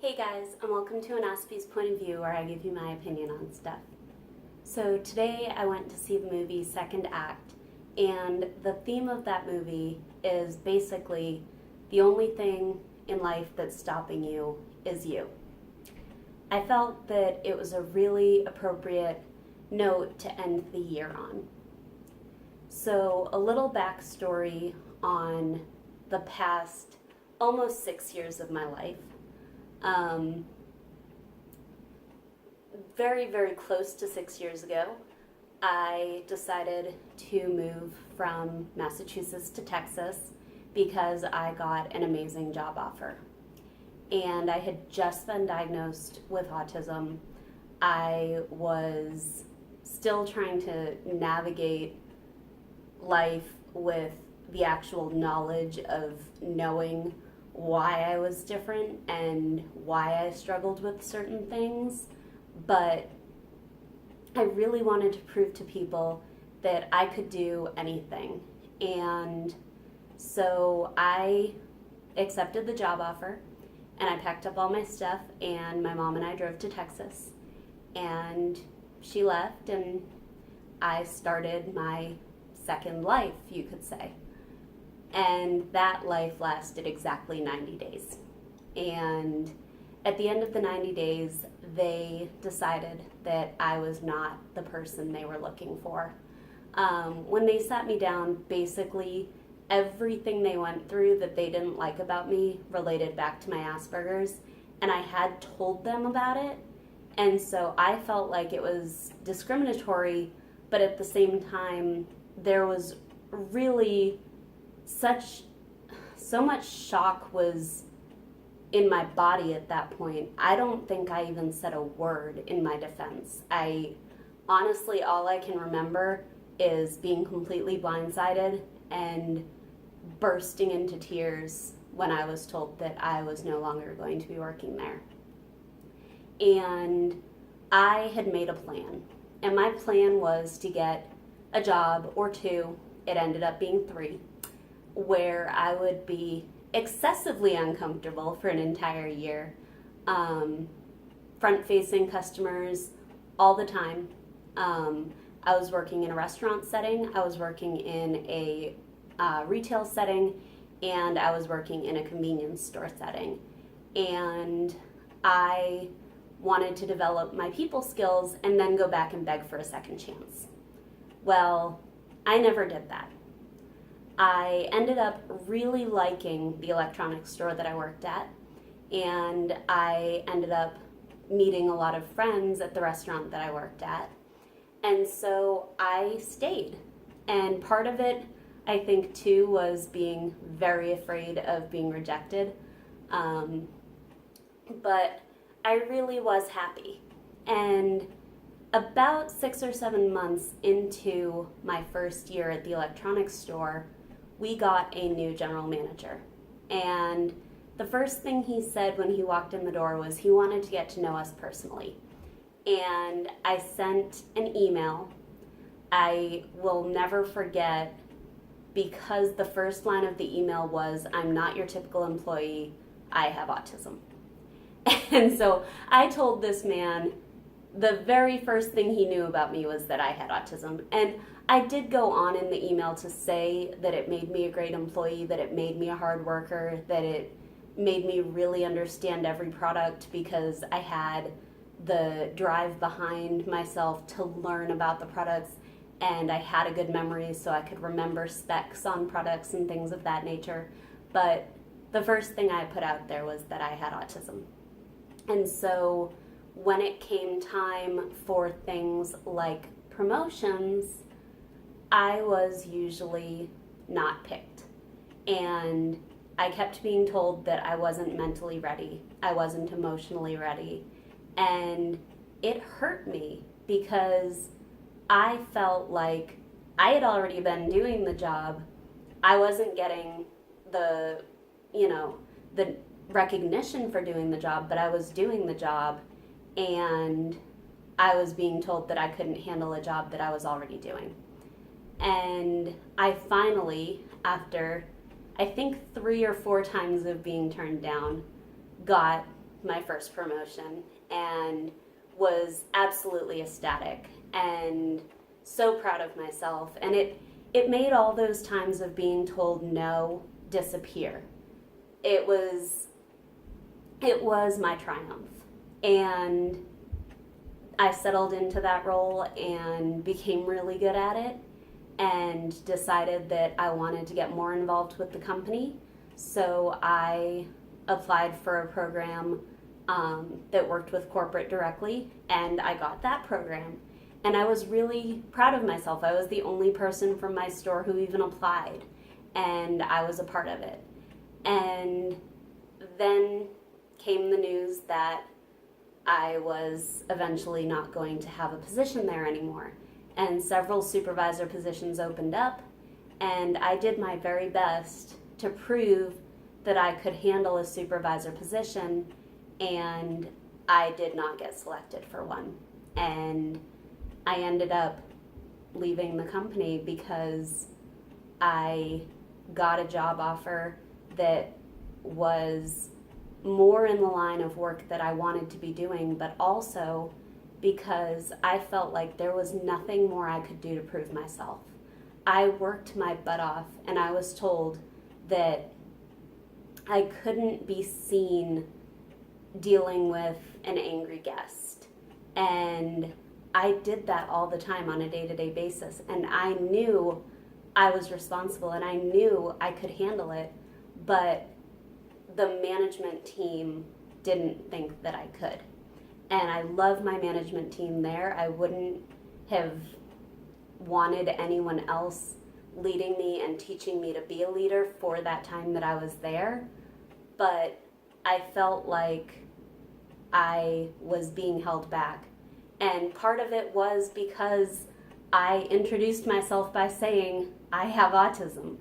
Hey guys, and welcome to an Aspie's Point of View where I give you my opinion on stuff. So today I went to see the movie Second Act, and the theme of that movie is basically the only thing in life that's stopping you is you. I felt that it was a really appropriate note to end the year on. So a little backstory on the past almost 6 years of my life. Very close to 6 years ago, I decided to move from Massachusetts to Texas because I got an amazing job offer. And I had just been diagnosed with autism. I was still trying to navigate life with the actual knowledge of knowing why I was different and why I struggled with certain things, but I really wanted to prove to people that I could do anything. And so I accepted the job offer and I packed up all my stuff, and my mom and I drove to Texas, and she left and I started my second life, you could say. And that life lasted exactly 90 days. And at the end of the 90 days, they decided that I was not the person they were looking for. When they sat me down, basically everything they went through that they didn't like about me related back to my Aspergers, and I had told them about it. And so I felt like it was discriminatory, but at the same time, there was really so much shock was in my body at that point. I don't think I even said a word in my defense. Honestly, all I can remember is being completely blindsided and bursting into tears when I was told that I was no longer going to be working there. And I had made a plan, and my plan was to get a job or two. It ended up being 3, where I would be excessively uncomfortable for an entire year, front-facing customers all the time. I was working in a restaurant setting, I was working in a retail setting, and I was working in a convenience store setting. And I wanted to develop my people skills and then go back and beg for a second chance. Well, I never did that. I ended up really liking the electronics store that I worked at, and I ended up meeting a lot of friends at the restaurant that I worked at, and so I stayed. And part of it, I think, too, was being very afraid of being rejected, but I really was happy. And about 6 or 7 months into my first year at the electronics store, we got a new general manager. And the first thing he said when he walked in the door was he wanted to get to know us personally. And I sent an email. I will never forget, because the first line of the email was, "I'm not your typical employee, I have autism." And so I told this man the very first thing he knew about me was that I had autism. And I did go on in the email to say that it made me a great employee, that it made me a hard worker, that it made me really understand every product because I had the drive behind myself to learn about the products, and I had a good memory so I could remember specs on products and things of that nature. But the first thing I put out there was that I had autism. And so when it came time for things like promotions, I was usually not picked. And I kept being told that I wasn't mentally ready, I wasn't emotionally ready. And it hurt me because I felt like I had already been doing the job. I wasn't getting the recognition for doing the job, but I was doing the job, and I was being told that I couldn't handle a job that I was already doing. And I finally, after I think 3 or 4 times of being turned down, got my first promotion and was absolutely ecstatic and so proud of myself. And it made all those times of being told no disappear. It was my triumph. And I settled into that role and became really good at it and decided that I wanted to get more involved with the company. So I applied for a program that worked with corporate directly, and I got that program. And I was really proud of myself. I was the only person from my store who even applied, and I was a part of it. And then came the news that I was eventually not going to have a position there anymore. And several supervisor positions opened up, and I did my very best to prove that I could handle a supervisor position, and I did not get selected for one. And I ended up leaving the company because I got a job offer that was more in the line of work that I wanted to be doing, but also because I felt like there was nothing more I could do to prove myself. I worked my butt off, and I was told that I couldn't be seen dealing with an angry guest. And I did that all the time on a day-to-day basis, and I knew I was responsible and I knew I could handle it, but the management team didn't think that I could. And I love my management team there. I wouldn't have wanted anyone else leading me and teaching me to be a leader for that time that I was there, but I felt like I was being held back. And part of it was because I introduced myself by saying, I have autism.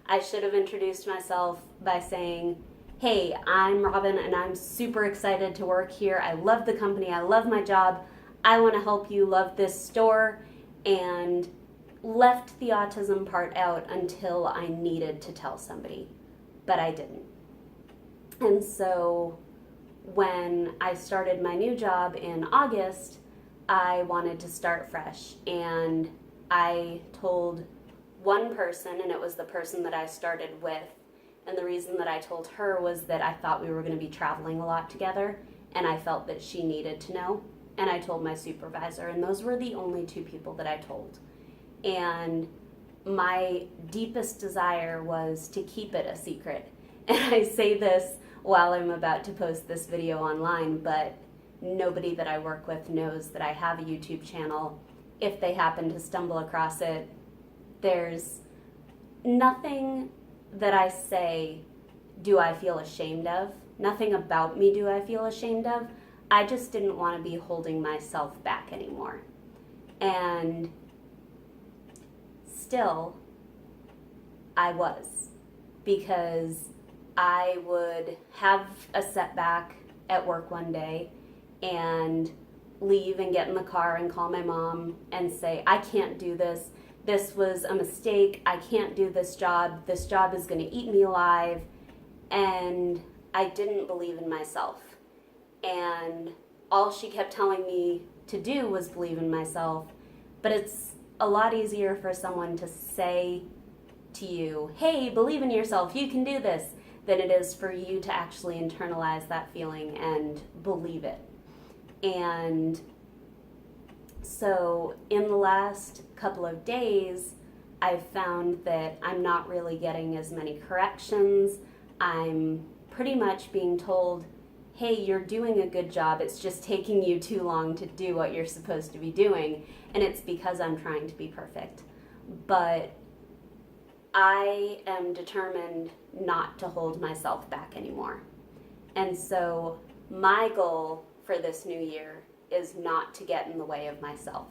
I should have introduced myself by saying, hey, I'm Robin and I'm super excited to work here. I love the company. I love my job. I want to help you love this store, and left the autism part out until I needed to tell somebody, but I didn't. And so when I started my new job in August, I wanted to start fresh, and I told one person, and it was the person that I started with, and the reason that I told her was that I thought we were going to be traveling a lot together, and I felt that she needed to know, and I told my supervisor, and those were the only two people that I told. And my deepest desire was to keep it a secret. And I say this while I'm about to post this video online, but nobody that I work with knows that I have a YouTube channel. If they happen to stumble across it, there's nothing that I say do I feel ashamed of. Nothing about me do I feel ashamed of. I just didn't want to be holding myself back anymore. And still, I was, because I would have a setback at work one day and leave and get in the car and call my mom and say, I can't do this. This was a mistake. I can't do this job. This job is going to eat me alive. And I didn't believe in myself. And all she kept telling me to do was believe in myself. But it's a lot easier for someone to say to you, hey, believe in yourself, you can do this, than it is for you to actually internalize that feeling and believe it. And so in the last couple of days, I've found that I'm not really getting as many corrections. I'm pretty much being told, hey, you're doing a good job, it's just taking you too long to do what you're supposed to be doing, and it's because I'm trying to be perfect. But I am determined not to hold myself back anymore. And so my goal for this new year is not to get in the way of myself.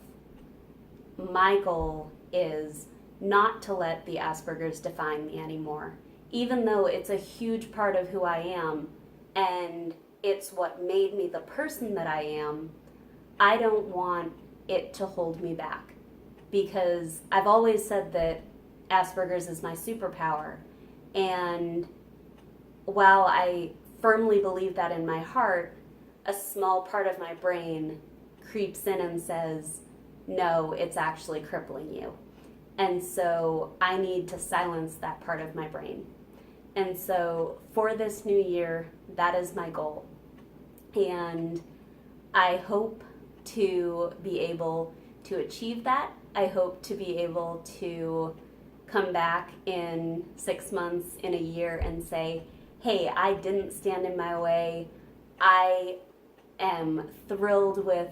My goal is not to let the Aspergers define me anymore, even though it's a huge part of who I am and it's what made me the person that I am. I don't want it to hold me back, because I've always said that Aspergers is my superpower, and while I firmly believe that in my heart, a small part of my brain creeps in and says, no, it's actually crippling you. And so I need to silence that part of my brain. And so for this new year, that is my goal. And I hope to be able to achieve that. I hope to be able to come back in 6 months, in a year, and say, hey, I didn't stand in my way. I am thrilled with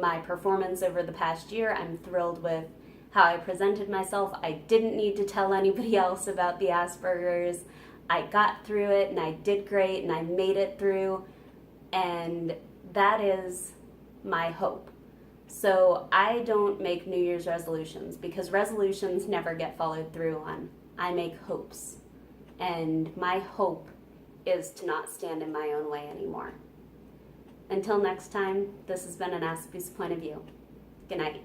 my performance over the past year. I'm thrilled with how I presented myself. I didn't need to tell anybody else about the Aspergers. I got through it and I did great and I made it through. And that is my hope. So I don't make New Year's resolutions because resolutions never get followed through on. I make hopes. And my hope is to not stand in my own way anymore. Until next time, this has been an Aspie's Point of View. Good night.